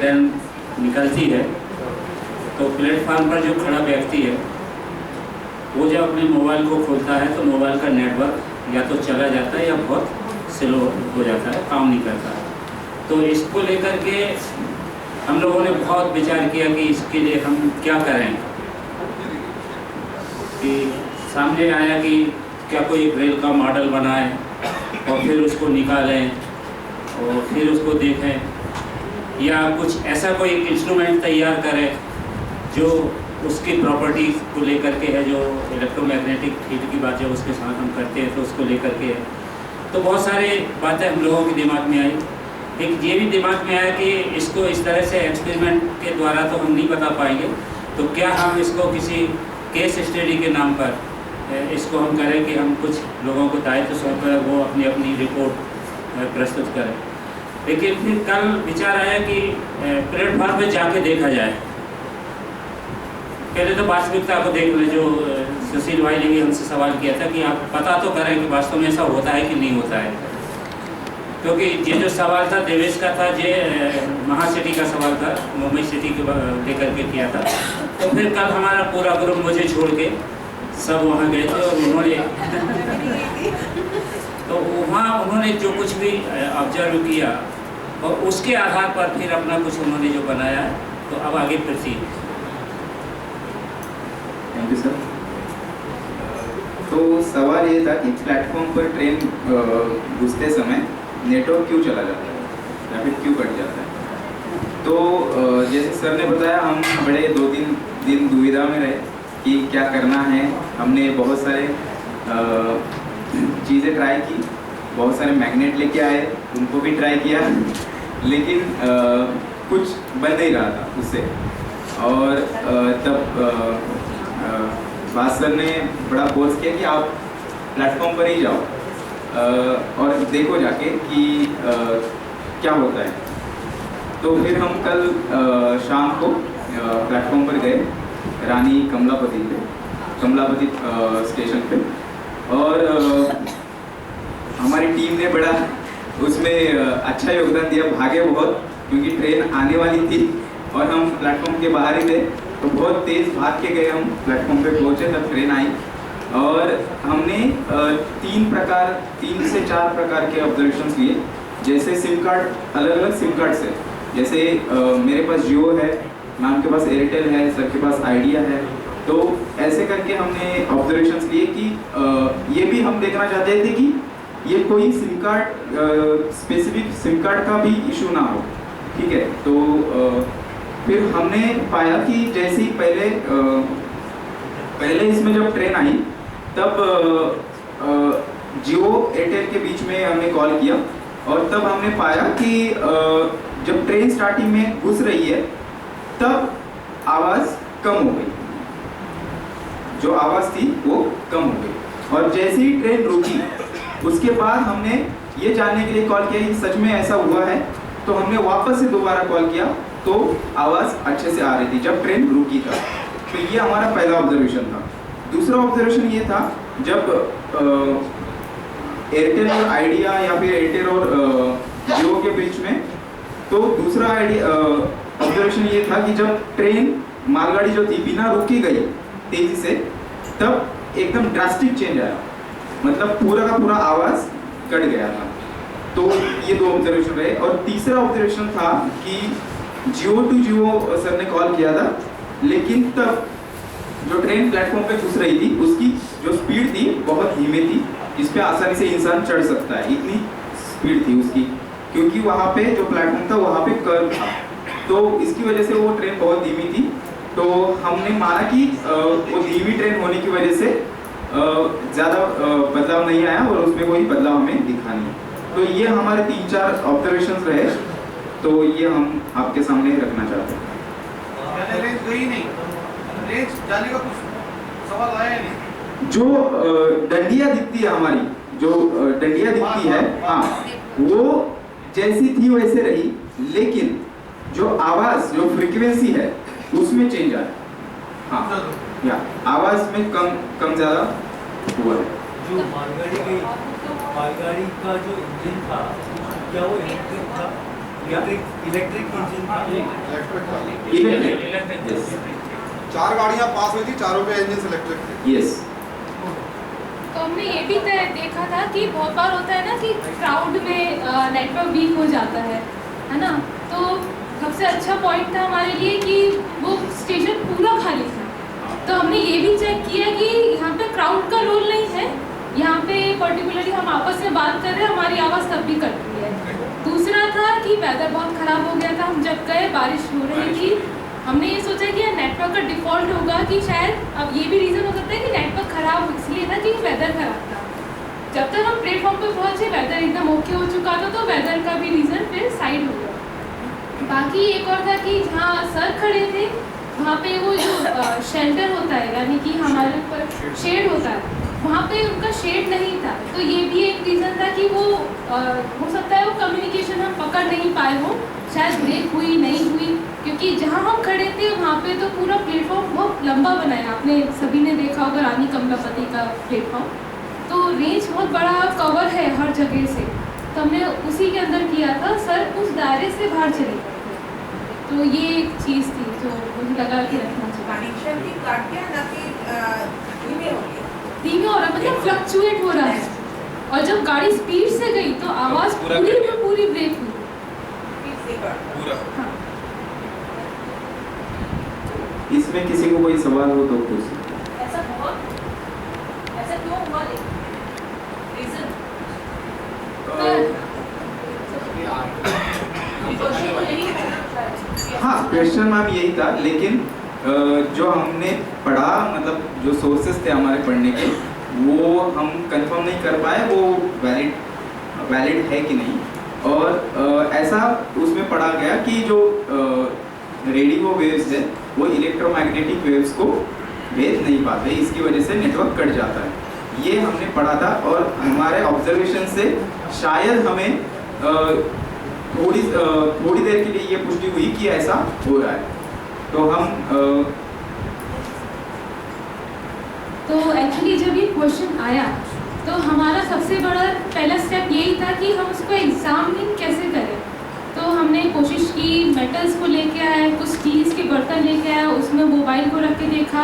Train निकलती है तो प्लेटफार्म पर जो खड़ा व्यक्ति है वो जब अपने मोबाइल को खोलता है तो मोबाइल का नेटवर्क या तो चला जाता है या बहुत स्लो हो जाता है, काम नहीं करता है। तो इसको लेकर के हम लोगों ने बहुत विचार किया कि इसके लिए हम क्या करें। कि सामने आया कि क्या कोई रेल का मॉडल बनाएं और फिर उसको निकालें और फिर उसको देखें, या कुछ ऐसा कोई इंस्ट्रूमेंट तैयार करें जो उसकी प्रॉपर्टी को लेकर के है, जो इलेक्ट्रोमैग्नेटिक फील्ड की बात है उसके साथ हम करते हैं तो उसको लेकर के है। तो बहुत सारे बातें हम लोगों के दिमाग में आई। एक ये भी दिमाग में आया कि इसको इस तरह से एक्सपेरिमेंट के द्वारा तो हम नहीं बता पाएंगे, तो क्या हम इसको किसी केस स्टडी के नाम पर इसको हम करें कि हम कुछ लोगों को दायित्व सौंपकर वो अपनी अपनी रिपोर्ट प्रस्तुत करें। लेकिन फिर कल विचार आया कि प्लेटफॉर्म पे जाके देखा जाए। पहले तो वास्तविकता को देख लें, जो सुशील भाई ने भी हमसे सवाल किया था कि आप पता तो करें कि वास्तव में ऐसा होता है कि नहीं होता है। क्योंकि ये जो सवाल था देवेश का था, ये महासिटी का सवाल था, मुंबई सिटी के लेकर के किया था। तो फिर कल हमारा पूरा ग्रुप मुझे छोड़ के सब वहाँ गए थे और उन्होंने तो वहाँ उन्होंने जो कुछ भी ऑब्जर्व किया और उसके आधार पर फिर अपना कुछ उन्होंने जो बनाया है। तो अब आगे प्रोसीड। Thank you sir. तो सवाल ये था कि प्लेटफॉर्म पर ट्रेन घुसते समय नेटवर्क क्यों चला जाता है या फिर क्यों कट जाता है। तो जैसे सर ने बताया, हम बड़े 2-3 दिन दुविधा में रहे कि क्या करना है। हमने बहुत सारे चीज़ें ट्राई की, बहुत सारे मैग्नेट लेके आए, उनको भी ट्राई किया, लेकिन कुछ बन नहीं रहा था उससे। और तब बात सर ने बड़ा फोर्स किया कि आप प्लेटफॉर्म पर ही जाओ और देखो जाके कि क्या होता है। तो फिर हम कल शाम को प्लेटफॉर्म पर गए, रानी कमलापति स्टेशन पे, और हमारी टीम ने बड़ा उसमें अच्छा योगदान दिया। भागे बहुत, क्योंकि ट्रेन आने वाली थी और हम प्लेटफॉर्म के बाहर ही थे, तो बहुत तेज़ भाग के गए। हम प्लेटफॉर्म पे पहुँचे तब ट्रेन आई और हमने 3 से 4 प्रकार के ऑब्जर्वेशंस लिए। जैसे सिम कार्ड, अलग अलग सिम कार्ड से, जैसे मेरे पास जियो है, मैम के पास एयरटेल है, सर के पास आइडिया है। तो ऐसे करके हमने ऑब्जर्वेशंस लिए कि ये भी हम देखना चाहते थे कि ये कोई SIM card specific SIM card का भी इशू ना हो। ठीक है। तो फिर हमने पाया कि जैसे ही पहले इसमें जब ट्रेन आई तब जियो एयरटेल के बीच में हमने कॉल किया और तब हमने पाया कि जब ट्रेन स्टार्टिंग में घुस रही है तब आवाज़ कम हो गई, जो आवाज़ थी वो कम हो गई। और जैसे ही ट्रेन रुकी उसके बाद हमने ये जानने के लिए कॉल किया कि सच में ऐसा हुआ है। तो हमने वापस से दोबारा कॉल किया तो आवाज़ अच्छे से आ रही थी जब ट्रेन रुकी था। तो ये हमारा पहला ऑब्जर्वेशन था। दूसरा ऑब्जर्वेशन ये था, जब एयरटेल और आइडिया या फिर एयरटेल और जियो के बीच में, तो दूसरा ऑब्जर्वेशन ये था कि जब ट्रेन मालगाड़ी जो थी बिना रुकी गई तेजी से, तब एकदम ड्रास्टिक चेंज आया, मतलब पूरा का पूरा आवाज़ कट गया था। तो ये 2 ऑब्जर्वेशन रहे। और तीसरा ऑब्जर्वेशन था कि जियो टू जियो सर ने कॉल किया था, लेकिन तब जो ट्रेन प्लेटफॉर्म पे घुस रही थी उसकी जो स्पीड थी बहुत धीमी थी, जिस पे आसानी से इंसान चढ़ सकता है, इतनी स्पीड थी उसकी, क्योंकि वहाँ पे जो प्लेटफॉर्म था वहाँ पे कर्व था। तो इसकी वजह से वो ट्रेन बहुत धीमी थी। तो हमने माना कि वो धीमी ट्रेन होने की वजह से ज़्यादा बदलाव नहीं आया और उसमें कोई बदलाव हमें दिखा नहीं। तो ये हमारे 3-4 ऑब्जर्वेशंस रहे, तो ये हम आपके सामने रखना चाहते हैं। रेंज गई नहीं, रेंज जाने का कुछ सवाल आया नहीं। जो डंडिया दिखती है हमारी, जो डंडिया दिखती है, हाँ, वो जैसी थी वैसे रही, लेकिन जो आवाज़, जो फ्रीक्वेंसी है उसमें चेंज आया। हाँ, या आवाज़ में कम ज़्यादा हुआ है। जो मालगाड़ी का जो इंजन था, क्या वो इलेक्ट्रिक था? इलेक्ट्रिक इंजन था। इलेक्ट्रिक, यस 4 गाड़ियां पास हुई थी, चारों के इंजन इलेक्ट्रिक थे। यस। तो हमने ये भी देखा था कि बहुत बार होता है ना कि क्राउड में नेटवर्क वीक हो जाता है ना। तो सबसे अच्छा पॉइंट था हमारे लिए कि वो स्टेशन पूरा खाली था। तो हमने ये भी चेक किया कि यहाँ पे क्राउड का रोल नहीं है, यहाँ पे पर्टिकुलरली हम आपस में बात कर रहे हैं, हमारी आवाज़ तब भी कटती है। दूसरा था कि वेदर बहुत ख़राब हो गया था, हम जब गए बारिश हो रही थी। हमने ये सोचा कि नेटवर्क का डिफ़ॉल्ट होगा कि शायद अब ये भी रीज़न हो सकता है कि नेटवर्क ख़राब इसलिए था कि वेदर ख़राब था। जब तक हम प्लेटफॉर्म पे पहुँचे वेदर एकदम ओके हो चुका था, तो वेदर का भी रीज़न फिर साइड हो गया। बाकी एक और था कि जहाँ सर खड़े थे वहाँ पे वो जो शेल्टर होता है, यानी कि हमारे ऊपर शेड होता है, वहाँ पे उनका शेड नहीं था। तो ये भी एक रीज़न था कि वो हो सकता है वो कम्युनिकेशन हम पकड़ नहीं पाए हो, शायद ब्रेक हुई नहीं हुई, क्योंकि जहाँ हम खड़े थे वहाँ पे तो पूरा प्लेटफॉर्म बहुत लंबा बनाया, आपने सभी ने देखा होगा रानी कमलापति का प्लेटफॉर्म। तो रेंज बहुत बड़ा कवर है हर जगह से, तो हमने उसी के अंदर किया था। सर उस दायरे से बाहर चले गए थे, तो ये एक चीज़ थी जो मुझे लगा कि रखना चाहिए। धीमे हो रहा है, मतलब फ्लक्चुएट हो रहा है, और जब गाड़ी स्पीड से गई तो आवाज़ पूरी में पूरी ब्रेक हुई पूरा। हाँ। इसमें किसी को कोई सवाल हो तो पूछ। ऐसा क्यों हुआ रीजन? हाँ, क्वेश्चन मैम यही था, लेकिन जो हमने पढ़ा, मतलब जो सोर्सेस थे हमारे पढ़ने के, वो हम कंफर्म नहीं कर पाए वो वैलिड है कि नहीं। और ऐसा उसमें पढ़ा गया कि जो रेडियो वेव्स है वो इलेक्ट्रोमैग्नेटिक वेव्स को भेज नहीं पाते, इसकी वजह से नेटवर्क कट जाता है, ये हमने पढ़ा था। और हमारे ऑब्जर्वेशन से शायद हमें थोड़ी देर के लिए ये पुष्टि हुई कि ऐसा हो रहा है। तो हम तो एक्चुअली जब ये क्वेश्चन आया तो हमारा सबसे बड़ा पहला स्टेप यही था कि हम उसको एग्जामिनिंग कैसे करें। तो हमने कोशिश की, मेटल्स को लेके आए, कुछ स्टील्स के बर्तन लेके आए, उसमें मोबाइल को रख के देखा,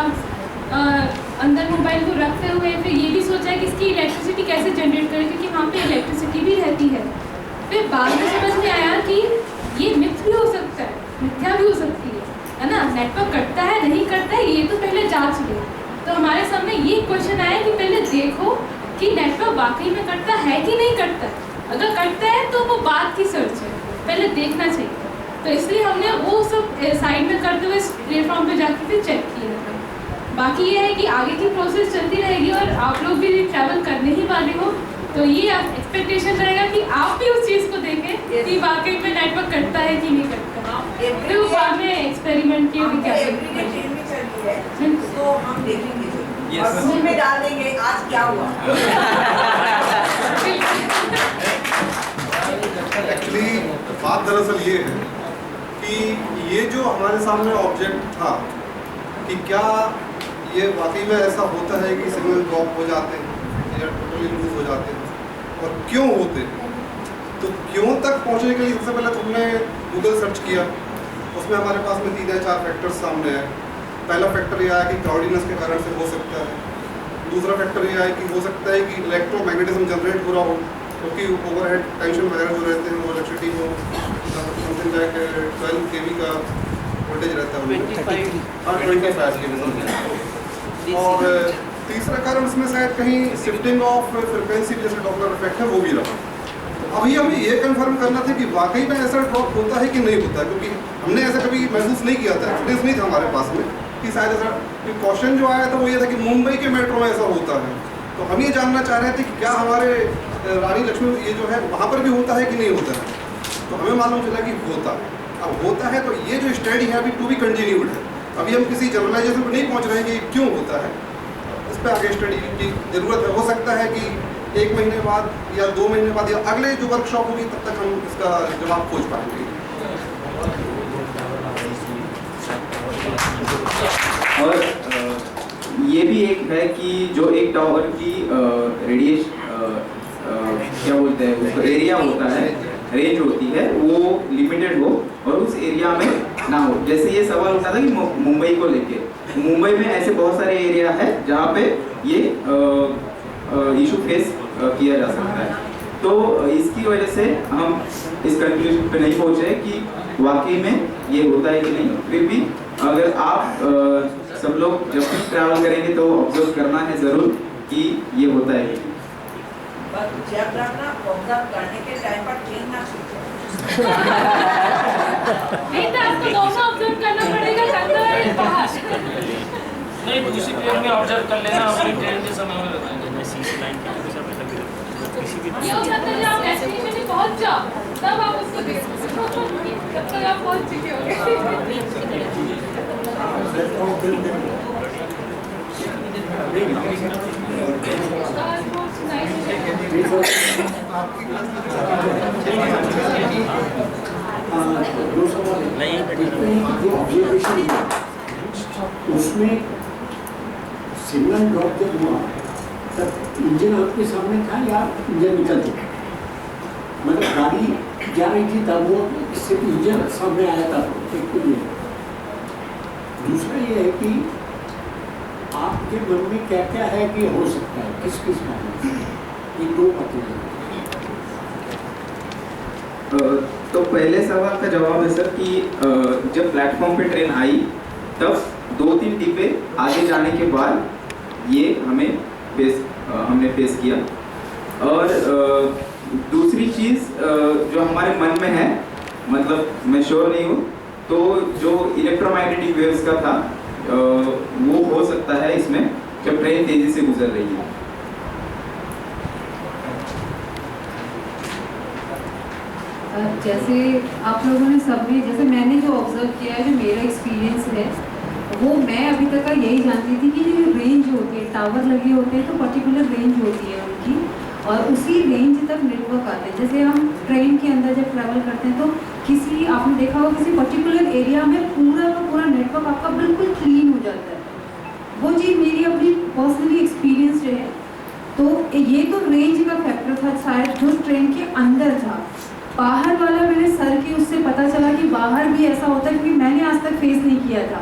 अंदर मोबाइल को रखते हुए फिर ये भी सोचा कि इसकी इलेक्ट्रिसिटी कैसे जनरेट करें, क्योंकि वहाँ पे इलेक्ट्रिसिटी भी रहती है। फिर बाद में समझ में आया कि ये मिथ भी हो सकता है, मिथ्या भी हो सकती है ना, नेटवर्क कटता है नहीं करता है, ये तो पहले जांच ले। तो हमारे सामने ये क्वेश्चन आया कि पहले देखो कि नेटवर्क वाकई में कटता है कि नहीं कटता है। अगर कटता है तो वो बात की सर्च है, पहले देखना चाहिए। तो इसलिए हमने वो सब साइड में करते हुए प्लेटफॉर्म पे जाके फिर चेक किया था। बाकी ये है कि आगे की प्रोसेस चलती रहेगी और आप लोग भी ट्रैवल करने ही वाले हो, तो ये एक्सपेक्टेशन रहेगा कि आप भी उस चीज़ को देखें कि वाकई में नेटवर्क कटता है कि नहीं कटता। फिर बाद में एक्सपेरिमेंट किए भी क्या तो हम देखेंगे और स्कूल में डाल देंगे आज क्या हुआ। एक्चुअली बात दरअसल ये है कि ये जो हमारे सामने ऑब्जेक्ट था कि क्या ये वाकई में ऐसा होता है कि सिग्नल ड्रॉप हो जाते हैं या टोटली लूज हो जाते हैं और क्यों होते हैं। तो क्यों तक पहुंचने के लिए सबसे पहले तो हमने गूगल सर्च किया, उसमें हमारे पास में 3 या 4 फैक्टर्स सामने आए। पहला फैक्टर ये आया कि क्राउडीनेस के कारण से हो सकता है। दूसरा फैक्टर ये आया कि हो सकता है कि इलेक्ट्रोमैग्नेटिज्म जनरेट हो रहा हो, क्योंकि ओवरहेड टेंशन वगैरह जो रहते हैं वो इलेक्ट्रिसिटी को समथिंग लाइक 12 kV का वोल्टेज रहता है, 25 kV। और तीसरा कारण इसमें शायद कहीं शिफ्टिंग ऑफ फ्रिक्वेंसी जैसे डॉपलर इफेक्ट है वो भी रहा। अभी हमें ये कंफर्म करना था कि वाकई में ऐसा ड्रॉप होता है कि नहीं होता है, क्योंकि हमने ऐसा कभी महसूस नहीं किया था, एक्सपीरियंस नहीं था हमारे पास में कि शायद ऐसा। क्वेश्चन जो आया था वो ये था कि मुंबई के मेट्रो में ऐसा होता है। तो हम ये जानना चाह रहे थे कि क्या हमारे रानी लक्ष्मी ये जो है वहाँ पर भी होता है कि नहीं होता है। तो हमें मालूम चला कि होता है। अब होता है तो ये जो स्टडी है अभी टू बी कंटिन्यूड है, अभी हम किसी जनरलाइजेशन पर नहीं पहुँच रहे हैं कि क्यों होता है। इस पर आगे स्टडी की ज़रूरत है। हो सकता है कि 1 महीने बाद या 2 महीने बाद या अगले जो वर्कशॉप होगी तब तक हम इसका जवाब खोज पाएंगे। और ये भी एक है कि जो एक टावर की रेडिएशन क्या बोलते हैं उसको एरिया होता है, रेंज होती है वो लिमिटेड हो और उस एरिया में ना हो। जैसे ये सवाल उठा था कि मुंबई को लेके, मुंबई में ऐसे बहुत सारे एरिया है जहाँ पे ये इशू फेस किया जा सकता है। तो इसकी वजह से हम इस कंक्लूजन पे नहीं पहुंचे कि वाकई में ये होता है कि नहीं। फिर भी अगर आप सब लोग जब भी ट्रैवल करेंगे तो ऑब्जर्व करना है ज़रूर कि ये होता है। जब रखना ऑब्जर्व करने के टाइम पर ट्रेन ना नहीं तो आपको दोनों ऑब्जर्व करना पड़ेगा, अंदर है बाहर। नहीं, दूसरी ट्रेन में ऑब्जर्व कर लेना, अपनी ट्रेन के समय में बताएंगे। ये हो सकता है आप डेस्टिनेशन में पहुंच जाओ तब आप उसको देखो, तब तक आप पहुंच चुके होंगे। उसमें सिग्नल ड्रॉप जब हुआ तब इंजन आपके सामने था या इंजन निकल चुका? मतलब गाड़ी जा रही थी तब वो सिर्फ इंजन सामने आया था। एक तो ये, दूसरा ये है कि आपके मन में क्या क्या है कि हो सकता है, किस किस कारण, ये दो बातें। तो पहले सवाल का जवाब है सर कि जब प्लेटफॉर्म पे ट्रेन आई तब 2-3 डिब्बे आगे जाने के बाद ये हमने फेस किया। और दूसरी चीज़ जो हमारे मन में है, मतलब मैं श्योर नहीं हूँ, तो जो इलेक्ट्रोमैग्नेटिक वेव्स का था वो हो सकता है इसमें जब ट्रेन तेज़ी से गुजर रही है। जैसे आप लोगों ने सबने, जैसे मैंने जो ऑब्जर्व किया है, जो मेरा एक्सपीरियंस है, वो मैं अभी तक का यही जानती थी कि जो रेंज होती है, टावर लगे होते हैं तो पर्टिकुलर रेंज होती है उनकी, और उसी रेंज तक नेटवर्क आते हैं। जैसे हम ट्रेन के अंदर जब ट्रैवल करते हैं तो किसी, आपने देखा होगा किसी पर्टिकुलर एरिया में पूरा का पूरा नेटवर्क आपका बिल्कुल क्लीन हो जाता है। वो चीज़ मेरी अपनी पर्सनली एक्सपीरियंस है। तो ये तो रेंज का फैक्टर था शायद जो ट्रेन के अंदर था। बाहर वाला मैंने सर की उससे पता चला कि बाहर भी ऐसा होता है, क्योंकि मैंने आज तक फेस नहीं किया था।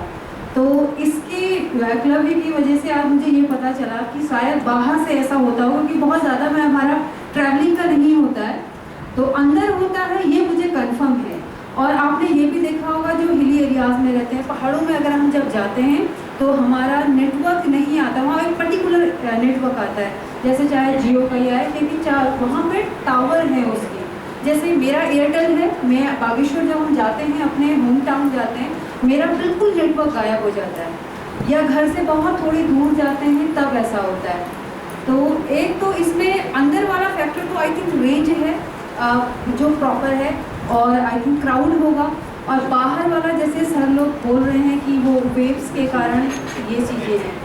तो इसके वैकल्पिक की वजह से आज मुझे ये पता चला कि शायद बाहर से ऐसा होता होगा, कि बहुत ज़्यादा में हमारा ट्रैवलिंग का नहीं होता है, तो अंदर होता है, ये मुझे कंफर्म है। और आपने ये भी देखा होगा जो हिली एरियाज़ में रहते हैं, पहाड़ों में अगर हम जब जाते हैं तो हमारा नेटवर्क नहीं आता, वहाँ एक पर्टिकुलर नेटवर्क आता है, जैसे चाहे जियो का ही आए, लेकिन वहाँ पे टावर है उसके। जैसे मेरा एयरटेल है, मैं बागेश्वर जब हम जाते हैं, अपने होम टाउन जाते हैं, मेरा बिल्कुल नेटवर्क गायब हो जाता है, या घर से बहुत थोड़ी दूर जाते हैं तब ऐसा होता है। तो एक तो इसमें अंदर वाला फैक्टर तो आई थिंक रेंज है जो प्रॉपर है, और आई थिंक क्राउड होगा, और बाहर वाला जैसे सर लोग बोल रहे हैं कि वो वेव्स के कारण ये चीज़ें हैं।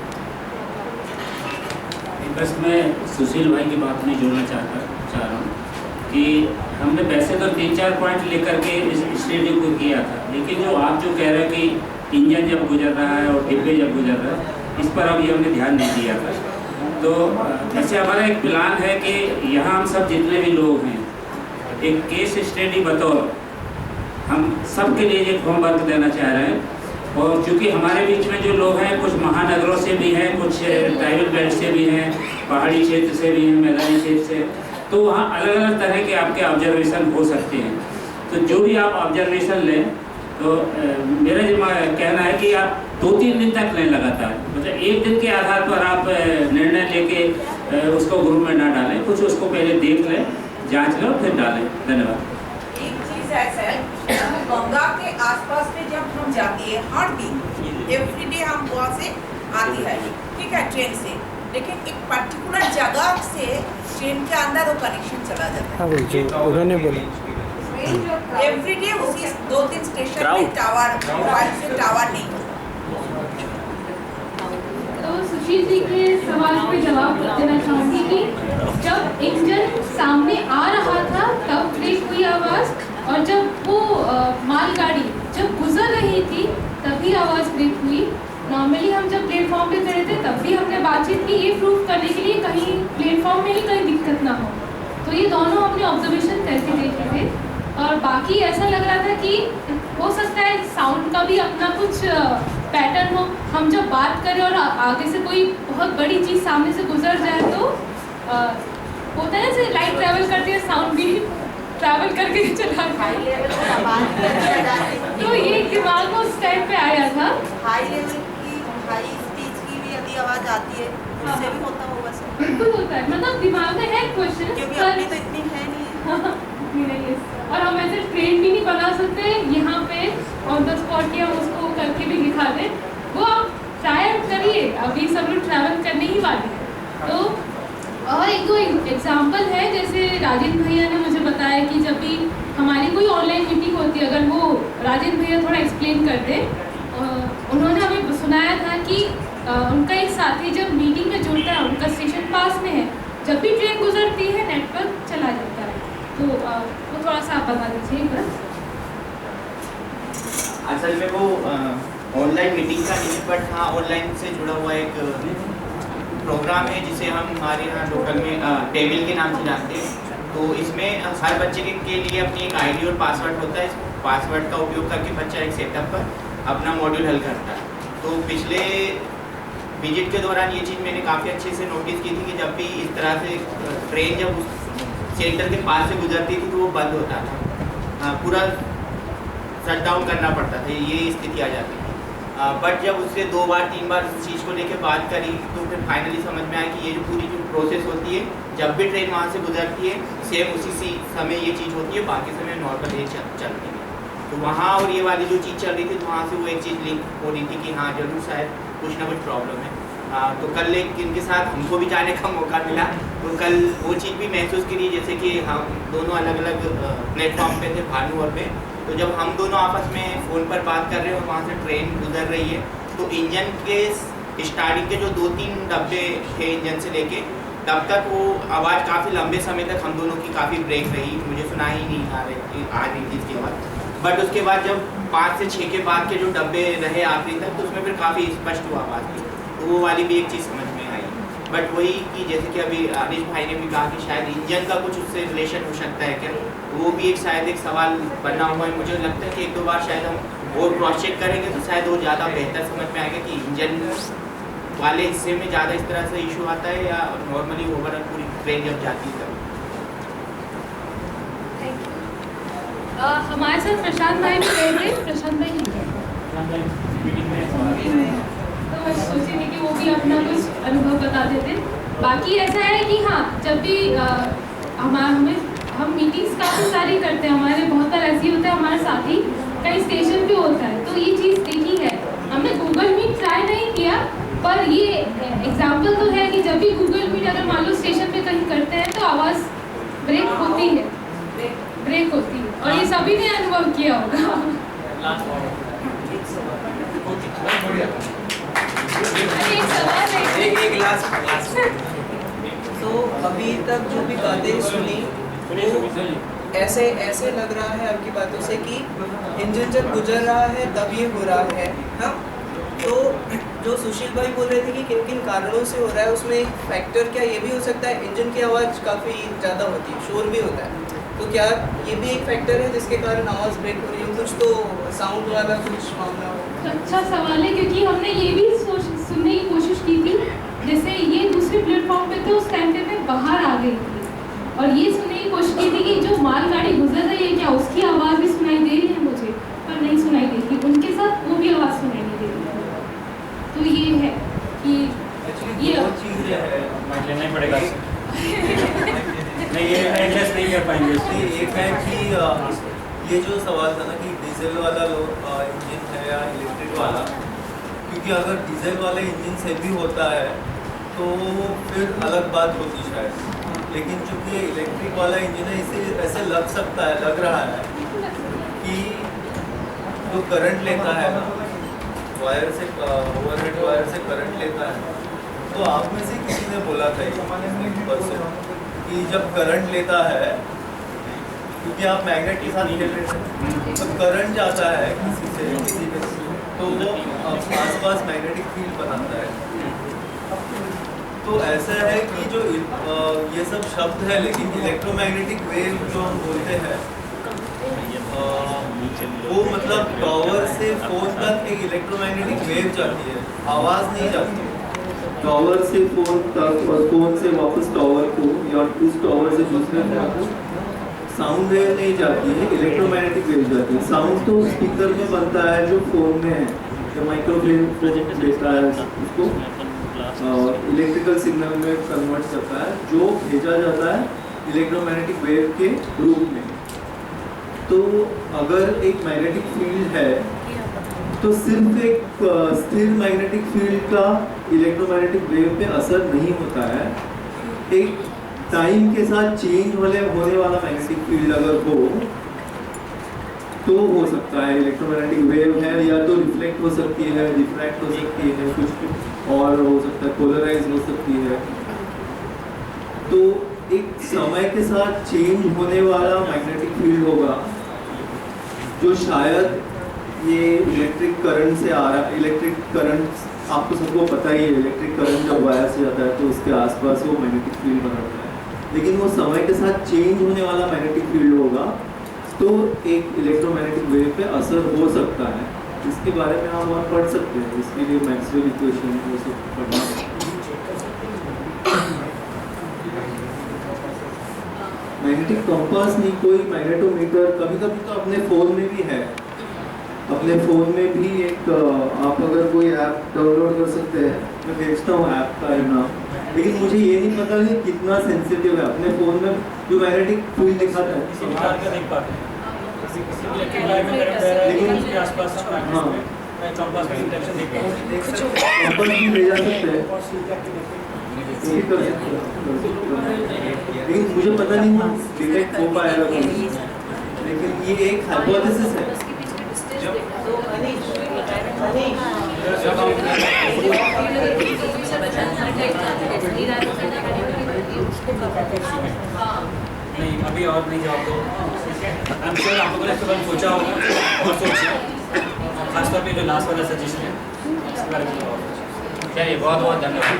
बस मैं सुशील भाई की बात में जोड़ना चाह रहा हूँ कि हमने वैसे तो 3-4 पॉइंट लेकर के इस स्टडी को किया था, लेकिन जो आप जो कह रहे हैं कि इंजन जब गुजर रहा है और डिब्बे जब गुजर रहा है, इस पर अभी हमने ध्यान नहीं दिया था। तो ऐसे हमारा एक प्लान है कि यहाँ हम सब जितने भी लोग हैं, एक केस स्टडी बतौर हम सब के लिए एक होमवर्क देना चाह रहे हैं। और चूँकि हमारे बीच में जो लोग हैं, कुछ महानगरों से भी हैं, कुछ ट्राइबल बेल्ट से भी हैं, पहाड़ी क्षेत्र से भी हैं, मैदानी क्षेत्र से, तो वहाँ अलग अलग तरह के आपके ऑब्जर्वेशन हो सकते हैं। तो जो भी आप ऑब्जर्वेशन लें, तो मेरा जो कहना है कि आप 2-3 दिन तक लें लगातार, मतलब एक दिन के आधार पर आप निर्णय लेके उसको ग्रुप में ना डालें, कुछ उसको पहले देख लें, जांच लो, फिर डालें। धन्यवाद। एक चीज है सर, गंगा के आसपास में जब हम जाते हैं हर दिन, एवरीडे हम वहाँ से आती है, ठीक है, ट्रेन से, लेकिन एक पर्टिकुलर जगह से ट्रेन के अंदर वो कनेक्शन चला जाता है। उन्होंने बोला एवरीडे उसी 2-3 स्टेशन में टावर, मोबाइल से टावर नहीं होता। तो सुशील जी के सवाल पे जवाब देना चाहूँगी कि जब इंजन सामने आ रहा था तब ब्रेक हुई आवाज़, और जब वो मालगाड़ी जब गुजर रही थी तभी आवाज़ ब्रेक हुई। नॉर्मली हम जब प्लेटफॉर्म पे खड़े थे तब भी हमने बातचीत की, ये प्रूव करने के लिए कहीं प्लेटफॉर्म में ही कहीं दिक्कत ना हो। तो ये दोनों हमने ऑब्जर्वेशन करके देखे थे। और बाकी ऐसा लग रहा था कि हो सकता है साउंड का भी अपना कुछ पैटर्न हो, हम जब बात करें और आगे से कोई बहुत बड़ी चीज़ सामने से गुजर जाए तो होता है जैसे लाइट ट्रैवल करती है, साउंड भी ट्रैवल करके चला तो ये दिमाग में उस टाइम पे आया था। हाई लेवल की, हाई स्पीच की भी यदि आवाज़ आती है उससे भी होता होगा सर? बिल्कुल होता है, मतलब दिमाग में है क्वेश्चन, क्योंकि अपनी तो इतनी है नहीं। और हम ऐसे ट्रेन भी नहीं बना सकते यहाँ पे ऑन द स्पॉट कि हम उसको करके भी दिखा दें, वो आप ट्राई करिए, अभी सब लोग ट्रैवल करने ही वाले हैं। तो और एक दो एग्जाम्पल है, जैसे राजेंद्र भैया ने मुझे बताया कि जब भी हमारी कोई ऑनलाइन मीटिंग होती है, अगर वो राजेंद्र भैया थोड़ा एक्सप्लेन कर दे, उन्होंने हमें सुनाया था कि उनका एक साथी जब मीटिंग में जुड़ता है, उनका स्टेशन पास में है, जब भी ट्रेन गुजरती है नेटवर्क चला जाता है। तो वो थोड़ा सा आप बता दीजिए बस। असल में वो ऑनलाइन मीटिंग का नहीं, बट हाँ ऑनलाइन से जुड़ा हुआ एक प्रोग्राम है जिसे हम हमारे यहाँ लोकल में टेबल के नाम से जानते हैं। तो इसमें हर बच्चे के लिए अपनी एक आईडी और पासवर्ड होता है। इस पासवर्ड का उपयोग करके बच्चा एक सेटअप पर अपना मॉड्यूल हल करता है। तो पिछले विजिट के दौरान ये चीज़ मैंने काफ़ी अच्छे से नोटिस की थी कि जब भी इस तरह से ट्रेन जब उस सेंटर के पास से गुजरती थी तो वो बंद होता था, पूरा शट डाउन करना पड़ता था, ये स्थिति आ जाती थी। बट जब उससे 2 बार 3 बार उस चीज़ को लेकर बात करी तो फिर फाइनली समझ में आया कि ये जो पूरी जो प्रोसेस होती है, जब भी ट्रेन वहाँ से गुजरती है सेम उसी समय ये चीज़ होती है, बाकी समय नॉर्मल ये चलती है। तो वहाँ और ये वाली जो चीज़ चल रही थी तो वहाँ से वो एक चीज़ लिंक हो रही थी कि हाँ जरूर शायद कुछ ना कुछ प्रॉब्लम है। तो कल एक इनके साथ हमको भी जाने का मौका मिला, तो कल वो चीज़ भी महसूस करी, जैसे कि हम दोनों अलग अलग प्लेटफॉर्म पे थे, भानु और मैं। तो जब हम दोनों आपस में फ़ोन पर बात कर रहे हैं और वहाँ से ट्रेन गुजर रही है, तो इंजन के स्टार्टिंग के जो 2-3 डब्बे थे इंजन से लेके तब तक वो आवाज़ काफ़ी लंबे समय तक हम दोनों की काफ़ी ब्रेक रही, मुझे सुना ही नहीं आ रही थी इसके बाद। बट उसके बाद जब 5 से 6 के बाद के जो डब्बे रहे आखिरी तक, तो उसमें फिर काफ़ी स्पष्ट हुआ आवाज़ थी, तो वो वाली भी एक चीज़ समझ में आई। बट वही कि जैसे कि अभी अनिश भाई ने भी कहा कि शायद इंजन का कुछ उससे रिलेशन हो सकता है क्या, वो भी एक शायद एक सवाल बना हुआ है। मुझे लगता है कि 1-2 बार शायद हम और क्रॉस चेक करेंगे तो शायद वो ज़्यादा बेहतर समझ में आएगा कि इंजन वाले हिस्से में ज़्यादा इस तरह से इशू आता है या नॉर्मली ओवरऑल पूरी ट्रेन जब जाती है तब। हमारे साथ प्रशांत भाई भी गए थे, प्रशांत भाई तो मैं सोची थी कि वो भी अपना कुछ अनुभव बता देते। बाकी ऐसा है कि हाँ, जब भी हम मीटिंग्स काफ़ी सारी करते हैं, हमारे बहुत बार ऐसे ही होता है, हमारे साथी कई स्टेशन पे होता है, तो ये चीज़ देखी है हमने। गूगल मीट ट्राई नहीं किया, पर ये एग्जाम्पल तो है कि जब भी गूगल मीट अगर मान लो स्टेशन पे कहीं करते हैं तो आवाज़ ब्रेक होती है, और ये सभी ने अनुभव किया होगा। एक सवाल है, एक लास्ट तो अभी तक जो भी बातें सुनी तो ऐसे लग रहा है आपकी बातों से कि इंजन जब गुजर रहा है तब ये हो रहा है। हाँ, तो जो सुशील भाई बोल रहे थे कि किन किन कारणों से हो रहा है, उसमें एक फैक्टर क्या ये भी हो सकता है, इंजन की आवाज़ काफ़ी ज़्यादा होती है, शोर भी होता है, तो क्या ये भी एक फैक्टर है जिसके कारण आवाज़ ब्रेक हो रही है, कुछ तो साउंड वाला कुछ मामला हो? अच्छा सवाल है, क्योंकि हमने ये भी सुनने की कोशिश की थी, जैसे ये दूसरे प्लेटफॉर्म पे थे उस टाइम पे मैं बाहर आ गई थी और ये सुनने की कोशिश की थी कि जो मालगाड़ी गुजर रही है क्या उसकी आवाज़ भी सुनाई दे रही है मुझे, पर नहीं सुनाई दे रही, उनके साथ वो भी आवाज़ सुनाई नहीं दे रही। तो ये है कि ये चीज़ लेना ही पड़ेगा नहीं, ये एडजस्ट नहीं कर पाएंगे। एक है कि ये जो सवाल था ना कि डीजल वाला इंजन है या इलेक्ट्रिक वाला, क्योंकि अगर डीजल वाला इंजन से भी होता है तो फिर अलग बात होती शायद, लेकिन चूँकि इलेक्ट्रिक वाला इंजन है इसे ऐसे लग रहा है कि जो करंट लेता है ना वायर से, ओवरहेड वायर से करंट लेता है, तो आप में से किसी ने बोला था परसों कि जब करंट लेता है, क्योंकि आप मैग्नेट के साथ खेल रहे थे, तो करंट जाता है किसी पे तो वो आसपास मैग्नेटिक फील्ड बनाता है। तो ऐसा है कि जो ये सब शब्द है, लेकिन इलेक्ट्रोमैग्नेटिक वेव जो हम बोलते हैं वो मतलब टॉवर से फोन तक एक इलेक्ट्रोमैग्नेटिक वेव जाती है, आवाज़ नहीं जाती। टॉवर से फोन तक और फोन से वापस टॉवर को या उस टॉवर से दूसरे फोन को साउंड वेव नहीं जाती है, इलेक्ट्रोमैग्नेटिक वेव जाती है। साउंड तो स्पीकर में बनता है जो फोन में है, जो माइक्रोफोन देता है उसको इलेक्ट्रिकल सिग्नल में कन्वर्ट करता है, जो भेजा जाता है इलेक्ट्रोमैग्नेटिक वेव के रूप में। तो अगर एक मैग्नेटिक फील्ड है तो सिर्फ एक स्थिर मैग्नेटिक फील्ड का इलेक्ट्रोमैग्नेटिक वेव पे असर नहीं होता है। एक टाइम के साथ चेंज होने वाला मैग्नेटिक फील्ड अगर हो तो हो सकता है इलेक्ट्रोमैग्नेटिक वेव है, या तो रिफ्लेक्ट हो सकती है, रिफ्रैक्ट हो सकती है, कुछ और हो सकता है, पोलराइज हो सकती है। तो एक समय के साथ चेंज होने वाला मैग्नेटिक फील्ड होगा जो शायद ये इलेक्ट्रिक करंट से आ रहा है। इलेक्ट्रिक करंट आपको सबको पता ही है, इलेक्ट्रिक करंट जब वायर से जाता है तो उसके आसपास वो मैग्नेटिक फील्ड बनाता है, लेकिन वो समय के साथ चेंज होने वाला मैग्नेटिक फील्ड होगा तो एक इलेक्ट्रोमैग्नेटिक वेव पे असर हो सकता है। इसके बारे में आप और पढ़ सकते हैं, इसके लिए मैक्सवेल इक्वेशन वो सब पढ़ना। मैग्नेटिक कंपास नहीं, कोई मैग्नेटोमीटर, कभी कभी तो अपने फ़ोन में भी है। अपने फ़ोन में भी एक आप अगर कोई ऐप डाउनलोड कर सकते हैं, मैं भेजता हूँ ऐप का नाम, लेकिन मुझे ये नहीं पता कि कितना सेंसिटिव है। अपने फ़ोन में जो मैग्नेटिक फील्ड दिखाता है लेकिन उसके आसपास हाँ कंपास भी ले जा सकते हैं, लेकिन मुझे पता नहीं डिटेक्ट हो पाएगा, लेकिन ये एक हाइपोथेसिस है। नहीं अभी और नहीं जवाब दो। आई एम श्योर आप लोगों ने इसके बारे में सोचा होगा और सोचिए, खासतौर पे जो लास्ट वाला सजेशन है इसके बारे में जवाब। चलिए बहुत बहुत धन्यवाद।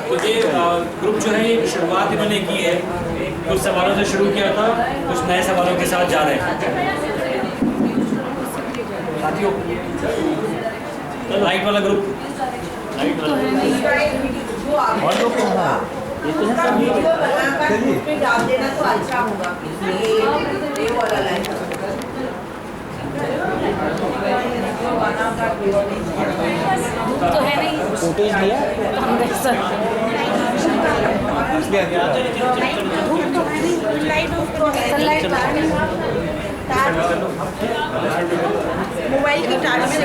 तो ये ग्रुप जो है ये शुरुआत इन्होंने की है, कुछ सवालों से शुरू किया था, कुछ नए सवालों के साथ जा रहे हैं साथियों। लाइट वाला ग्रुप, लाइट वाला और लोग वीडियो बनाकर ग्रुप पे डाल देना तो अच्छा होगा। ये वाला लाइन तो है नहीं फुटेज लिया तो हम देख सकते हैं। मोबाइल की चार्ज में